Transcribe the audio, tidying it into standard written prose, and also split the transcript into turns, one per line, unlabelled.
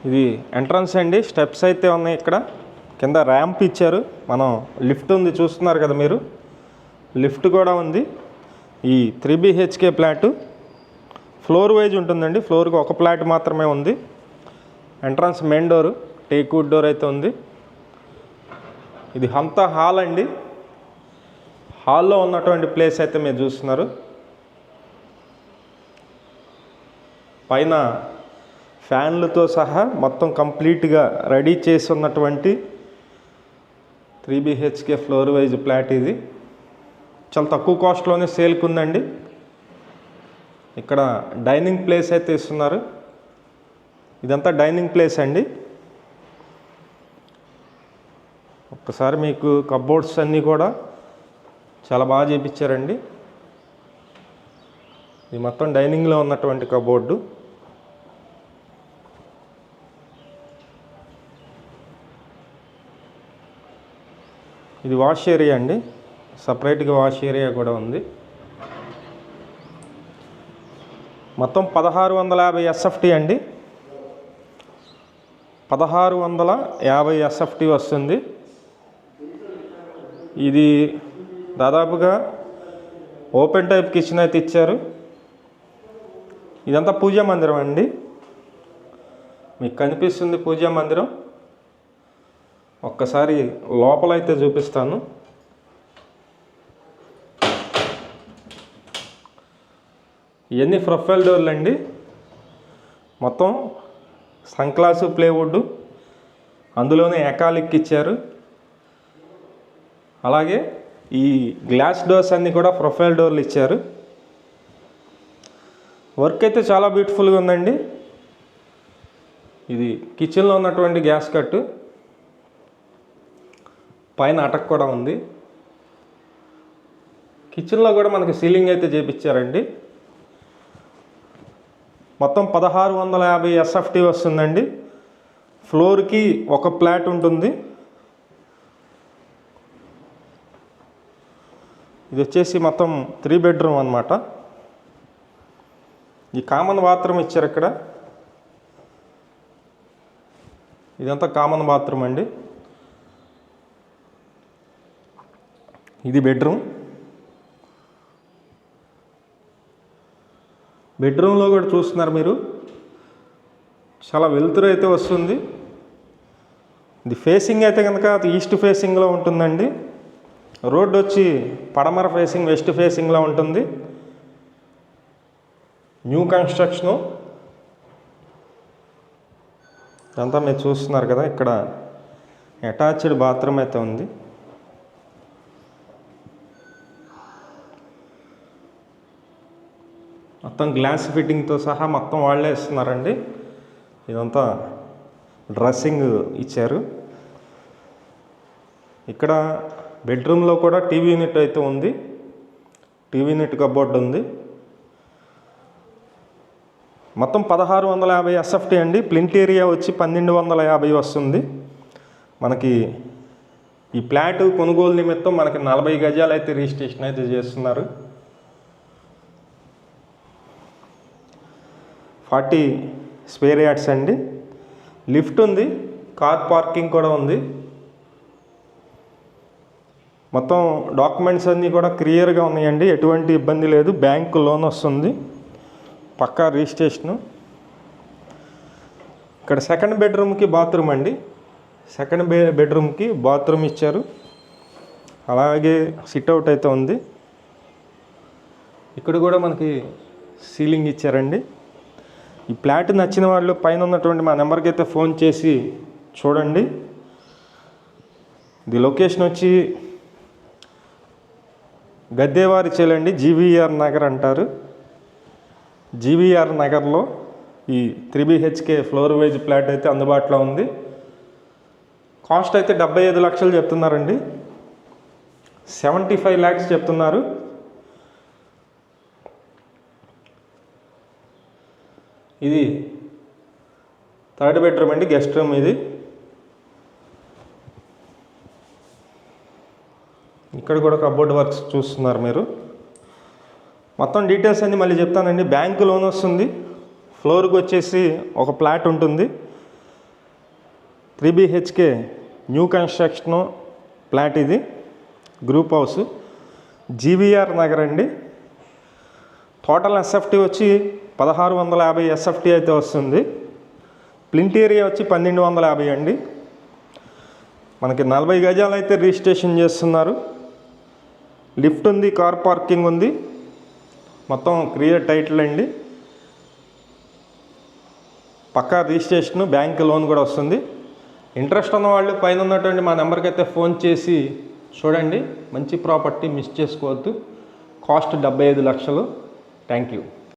ఇది ఎంట్రన్స్ అండి. స్టెప్స్ అయితే ఉన్నాయి. ఇక్కడ కింద ర్యాంప్ ఇచ్చారు. మనం లిఫ్ట్ ఉంది, చూస్తున్నారు కదా మీరు. లిఫ్ట్ కూడా ఉంది. ఈ 3 BHK ఫ్లాట్ ఫ్లోర్ వైజ్ ఉంటుందండి. ఫ్లోర్కి ఒక ఫ్లాట్ మాత్రమే ఉంది. Entrance main door teak wood door అయితే ఉంది. ఇది అంతా హాల్ అండి. హాల్లో ఉన్నటువంటి ప్లేస్ అయితే మీరు చూస్తున్నారు. పైన ఫ్యాన్లతో సహా మొత్తం కంప్లీట్గా రెడీ చేసి ఉన్నటువంటి 3 BHK ఫ్లోర్ వైజ్ ఫ్లాట్ ఇది. చాలా తక్కువ కాస్ట్లోనే సేల్కి ఉందండి. ఇక్కడ డైనింగ్ ప్లేస్ అయితే ఇస్తున్నారు. ఇదంతా డైనింగ్ ప్లేస్ అండి. ఒక్కసారి మీకు కబోర్డ్స్ అన్నీ కూడా చాలా బాగా చేయించారండి. ఇది మొత్తం డైనింగ్లో ఉన్నటువంటి కబోర్డు. ఇది వాష్ ఏరియా అండి. సపరేట్గా వాష్ ఏరియా కూడా ఉంది. మొత్తం 1650 SFT అండి. 1650 SFT వస్తుంది. ఇది దాదాపుగా ఓపెన్ టైప్ కిచెన్ అయితే ఇచ్చారు. ఇదంతా పూజా మందిరం అండి. మీకు కనిపిస్తుంది పూజా మందిరం. ఒక్కసారి లోపలైతే చూపిస్తాను. ఇవన్నీ ప్రొఫైల్ డోర్లు అండి. మొత్తం సన్గ్లాసు ప్లేవుడ్, అందులోనే ఎకాలిక్ ఇచ్చారు. అలాగే ఈ గ్లాస్ డోర్స్ అన్నీ కూడా ప్రొఫైల్ డోర్లు ఇచ్చారు. వర్క్ అయితే చాలా బ్యూటిఫుల్గా ఉందండి. ఇది కిచెన్లో ఉన్నటువంటి గ్యాస్ కట్టు, పైన అటక్ కూడా ఉంది. కిచెన్లో కూడా మనకి సీలింగ్ అయితే చేయించారండి. మొత్తం 1650 SFT వస్తుందండి. ఫ్లోర్కి ఒక ఫ్లాట్ ఉంటుంది. ఇది వచ్చేసి మొత్తం 3 బెడ్రూమ్ అన్నమాట. ఈ కామన్ బాత్రూమ్ ఇచ్చారు ఇక్కడ. ఇదంతా కామన్ బాత్రూమ్ అండి. ఇది బెడ్రూమ్. బెడ్రూమ్లో కూడా చూస్తున్నారు మీరు, చాలా వెలుతురు అయితే వస్తుంది. ఇది ఫేసింగ్ అయితే కనుక ఈస్ట్ ఫేసింగ్లో ఉంటుందండి. రోడ్డు వచ్చి పడమర ఫేసింగ్, వెస్ట్ ఫేసింగ్లో ఉంటుంది. New construction. ఇదంతా మీరు చూస్తున్నారు కదా. ఇక్కడ అటాచ్డ్ బాత్రూమ్ అయితే ఉంది. మొత్తం గ్లాస్ ఫిట్టింగ్తో సహా మొత్తం వాళ్ళే ఇస్తున్నారండి. ఇదంతా డ్రెస్సింగ్ ఇచ్చారు. ఇక్కడ బెడ్రూమ్లో కూడా టీవీ యూనిట్ అయితే ఉంది. టీవీ యూనిట్ కబోర్డ్ ఉంది. మొత్తం 1650 SFT అండి. ప్లింట్ ఏరియా వచ్చి 1250 వస్తుంది. మనకి ఈ ఫ్లాట్ కొనుగోలు నిమిత్తం మనకి 40 గజాలు అయితే రిజిస్ట్రేషన్ అయితే చేస్తున్నారు. 40 స్క్వేర్ యార్డ్స్ అండి. లిఫ్ట్ ఉంది, కార్ పార్కింగ్ కూడా ఉంది. మొత్తం డాక్యుమెంట్స్ అన్నీ కూడా క్లియర్గా ఉన్నాయండి. ఎటువంటి ఇబ్బంది లేదు. బ్యాంకు లోన్ వస్తుంది, పక్కా రిజిస్ట్రేషను. ఇక్కడ సెకండ్ బెడ్రూమ్కి బాత్రూమ్ అండి. సెకండ్ బెడ్రూమ్కి బాత్రూమ్ ఇచ్చారు. అలాగే సిట్అవుట్ అయితే ఉంది. ఇక్కడ కూడా మనకి సీలింగ్ ఇచ్చారండి. ఈ ఫ్లాట్ నచ్చిన వాళ్ళు పైన ఉన్నటువంటి మా నెంబర్కి అయితే ఫోన్ చేసి చూడండి. ఇది లొకేషన్ వచ్చి గద్దేవారి చేలండి, GVR నగర్ అంటారు. GVR నగర్లో ఈ 3 BHK ఫ్లోర్ వైజ్ ఫ్లాట్ అయితే అందుబాటులో ఉంది. కాస్ట్ అయితే 75 లక్షలు చెప్తున్నారండి. 75 lakhs చెప్తున్నారు. ఇది థర్డ్ బెడ్రూమ్ అండి, గెస్ట్ రూమ్ ఇది. ఇక్కడ కూడా కబోర్డ్ వర్క్స్ చూస్తున్నారు మీరు. మొత్తం డీటెయిల్స్ అన్నీ మళ్ళీ చెప్తానండి. బ్యాంకు లోన్ వస్తుంది. ఫ్లోర్కి వచ్చేసి ఒక ఫ్లాట్ ఉంటుంది. 3 BHK న్యూ కన్స్ట్రక్షను ఫ్లాట్ ఇది, గ్రూప్ హౌస్, జీవీఆర్ నగర్ అండి. టోటల్ ఎస్ఎఫ్టీ వచ్చి 1650 ఎస్ఎఫ్టీ అయితే వస్తుంది. ప్లింట్ ఏరియా వచ్చి 1250 అండి. మనకి 40 గజాలు అయితే రిజిస్ట్రేషన్ చేస్తున్నారు. లిఫ్ట్ ఉంది, కార్ పార్కింగ్ ఉంది, మొత్తం క్లియర్ టైటిల్ అండి. పక్కా రిజిస్ట్రేషను, బ్యాంక్ లోన్ కూడా వస్తుంది. ఇంట్రెస్ట్ ఉన్న వాళ్ళు పైన ఉన్నటువంటి మా నెంబర్కి అయితే ఫోన్ చేసి చూడండి. మంచి ప్రాపర్టీ మిస్ చేసుకోవద్దు. కాస్ట్ 75 లక్షలు. Thank you.